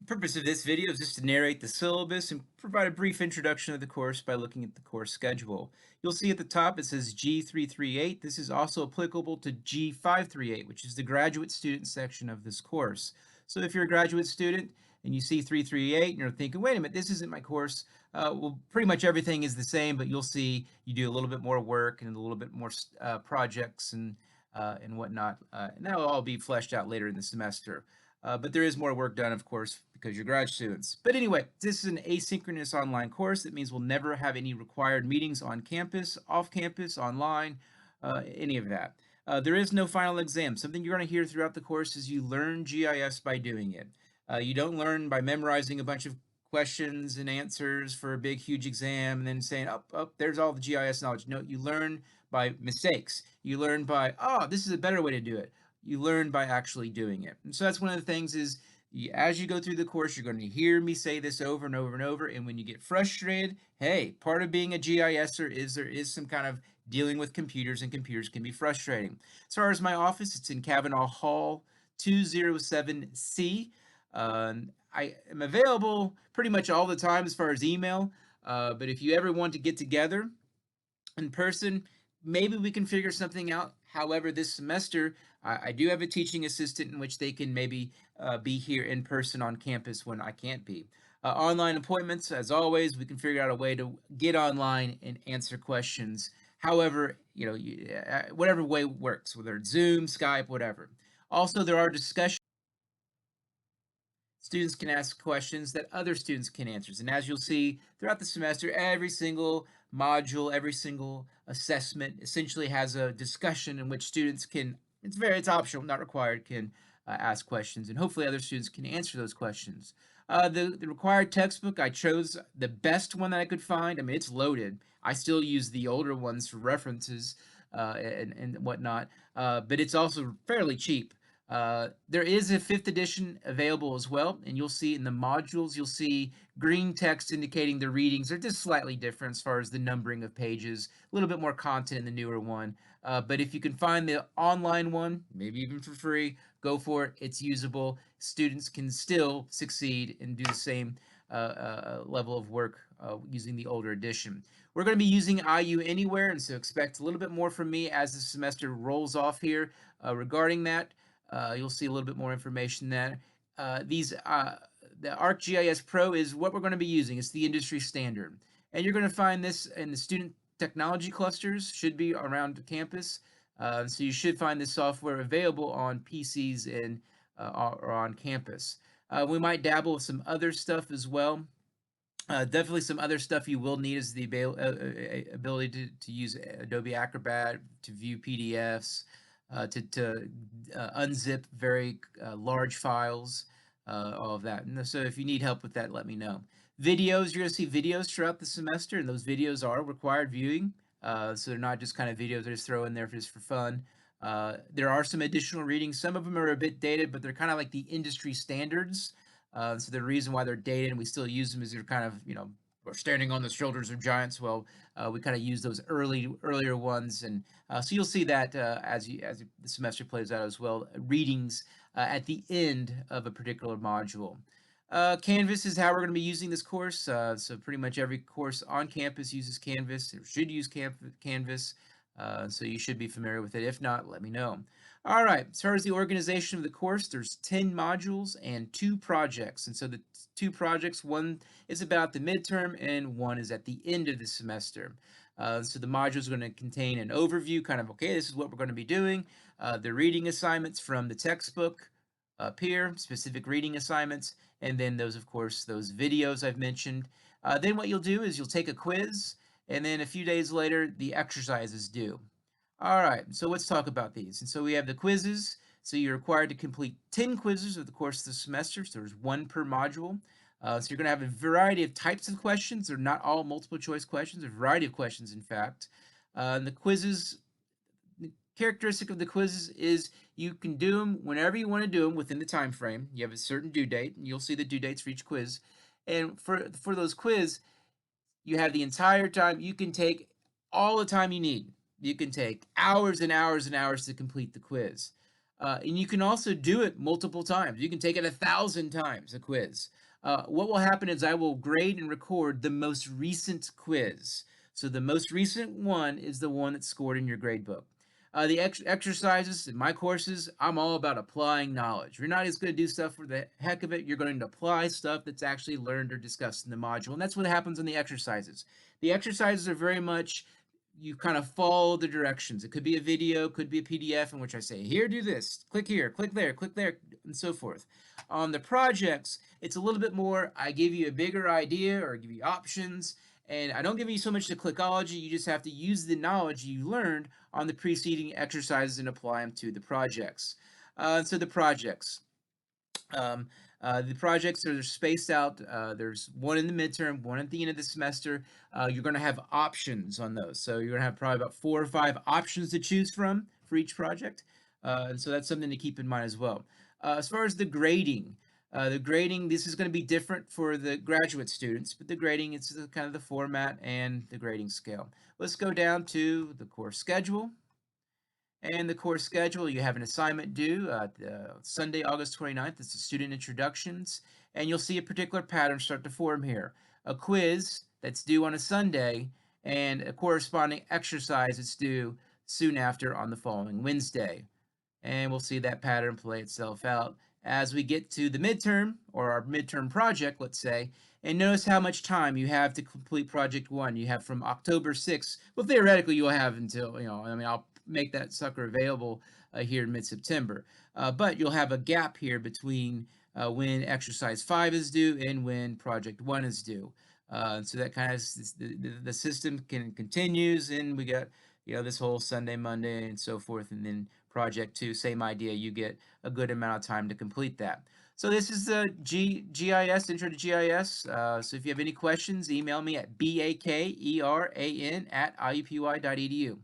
Purpose of this video is just to narrate the syllabus and provide a brief introduction of the course by looking at the course schedule. You'll see at the top it says G338. This is also applicable to G538, which is the graduate student section of this course. So if you're a graduate student and you see 338 and you're thinking, wait a minute, this isn't my course, well, pretty much everything is the same, but you'll see you do a little bit more work and a little bit more projects and whatnot, and that will all be fleshed out later in the semester. But there is more work done, of course, because you're grad students. But anyway, this is an asynchronous online course. That means we'll never have any required meetings on campus, off campus, online, any of that. There is no final exam. Something you're going to hear throughout the course is you learn GIS by doing it. You don't learn by memorizing a bunch of questions and answers for a big, huge exam and then saying, oh, there's all the GIS knowledge. No, you learn by mistakes. You learn by, oh, this is a better way to do it. You learn by actually doing it. And so that's one of the things is as you go through the course, you're going to hear me say this over and over and over. And when you get frustrated, hey, part of being a GISer is there is some kind of dealing with computers, and computers can be frustrating. As far as my office, it's in Kavanaugh Hall 207C. I am available pretty much all the time as far as email, but if you ever want to get together in person, maybe we can figure something out. However, this semester, I do have a teaching assistant in which they can maybe be here in person on campus when I can't be. Online appointments, as always, we can figure out a way to get online and answer questions. However, whatever way works, whether it's Zoom, Skype, whatever. Also, there are discussions. Students can ask questions that other students can answer. And as you'll see throughout the semester, every single module, every single assessment essentially has a discussion in which students can, it's optional, not required, can ask questions, and hopefully other students can answer those questions. The required textbook, I chose the best one that I could find. I mean, it's loaded. I still use the older ones for references and whatnot, but it's also fairly cheap. There is a 5th edition available as well, and you'll see in the modules, you'll see green text indicating the readings are just slightly different as far as the numbering of pages, a little bit more content in the newer one. But if you can find the online one, maybe even for free, go for it. It's usable. Students can still succeed and do the same level of work using the older edition. We're going to be using IU Anywhere, and so expect a little bit more from me as the semester rolls off here regarding that. You'll see a little bit more information there. The ArcGIS Pro is what we're going to be using. It's the industry standard. And you're going to find this in the student technology clusters, should be around campus. So you should find this software available on PCs and or on campus. We might dabble with some other stuff as well. Definitely some other stuff you will need is the ability to use Adobe Acrobat to view PDFs, to unzip very large files, all of that. And so if you need help with that, let me know. Videos, you're going to see videos throughout the semester, and those videos are required viewing. So they're not just kind of videos I just throw in there just for fun. There are some additional readings. Some of them are a bit dated, but they're kind of like the industry standards. So the reason why they're dated and we still use them is they're kind of, we're standing on the shoulders of giants. Well, we kind of use those earlier ones, and so you'll see that as the semester plays out as well. Readings at the end of a particular module. Canvas is how we're going to be using this course. So pretty much every course on campus uses Canvas, or should use Canvas. So you should be familiar with it. If not, let me know. All right, as far as the organization of the course, there's 10 modules and 2 projects. And so the 2 projects, one is about the midterm and one is at the end of the semester. So the modules are going to contain an overview, kind of, okay, this is what we're going to be doing. The reading assignments from the textbook up here, specific reading assignments, and then those, of course, those videos I've mentioned. Then what you'll do is you'll take a quiz, and then a few days later, the exercise is due. All right, so let's talk about these. And so we have the quizzes. So you're required to complete 10 quizzes over the course of the semester. So there's 1 per module. So you're going to have a variety of types of questions. They're not all multiple choice questions, a variety of questions, in fact. And the quizzes, the characteristic of the quizzes is you can do them whenever you want to do them within the time frame. You have a certain due date, and you'll see the due dates for each quiz. And for those quiz, you have the entire time. You can take all the time you need. You can take hours and hours and hours to complete the quiz. And you can also do it multiple times. You can take it 1,000 times, a quiz. What will happen is I will grade and record the most recent quiz. So the most recent one is the one that's scored in your grade book. The exercises in my courses, I'm all about applying knowledge. You're not just going to do stuff for the heck of it. You're going to apply stuff that's actually learned or discussed in the module. And that's what happens in the exercises. The exercises are very much, you kind of follow the directions. It could be a video, could be a PDF in which I say, here, do this, click here, click there, and so forth. On the projects, it's a little bit more, I give you a bigger idea or give you options, and I don't give you so much the clickology. You just have to use the knowledge you learned on the preceding exercises and apply them to the projects. So the projects. The projects are spaced out. There's one in the midterm, one at the end of the semester. You're going to have options on those. So you're going to have probably about 4 or 5 options to choose from for each project. And so that's something to keep in mind as well. As far as the grading, this is going to be different for the graduate students, but the grading, it's kind of the format and the grading scale. Let's go down to the course schedule. And the course schedule, you have an assignment due Sunday, August 29th. It's the student introductions. And you'll see a particular pattern start to form here. A quiz that's due on a Sunday and a corresponding exercise that's due soon after on the following Wednesday. And we'll see that pattern play itself out as we get to the midterm, or our midterm project, let's say. And notice how much time you have to complete project 1. You have from October 6th. Well, theoretically, you'll have until, I'll make that sucker available here in mid-September. But you'll have a gap here between when exercise 5 is due and when project 1 is due. So that kind of, the system continues, and we got, this whole Sunday, Monday, and so forth, and then project 2, same idea. You get a good amount of time to complete that. So this is the GIS, Intro to GIS. So if you have any questions, email me at bakeran@iupui.edu.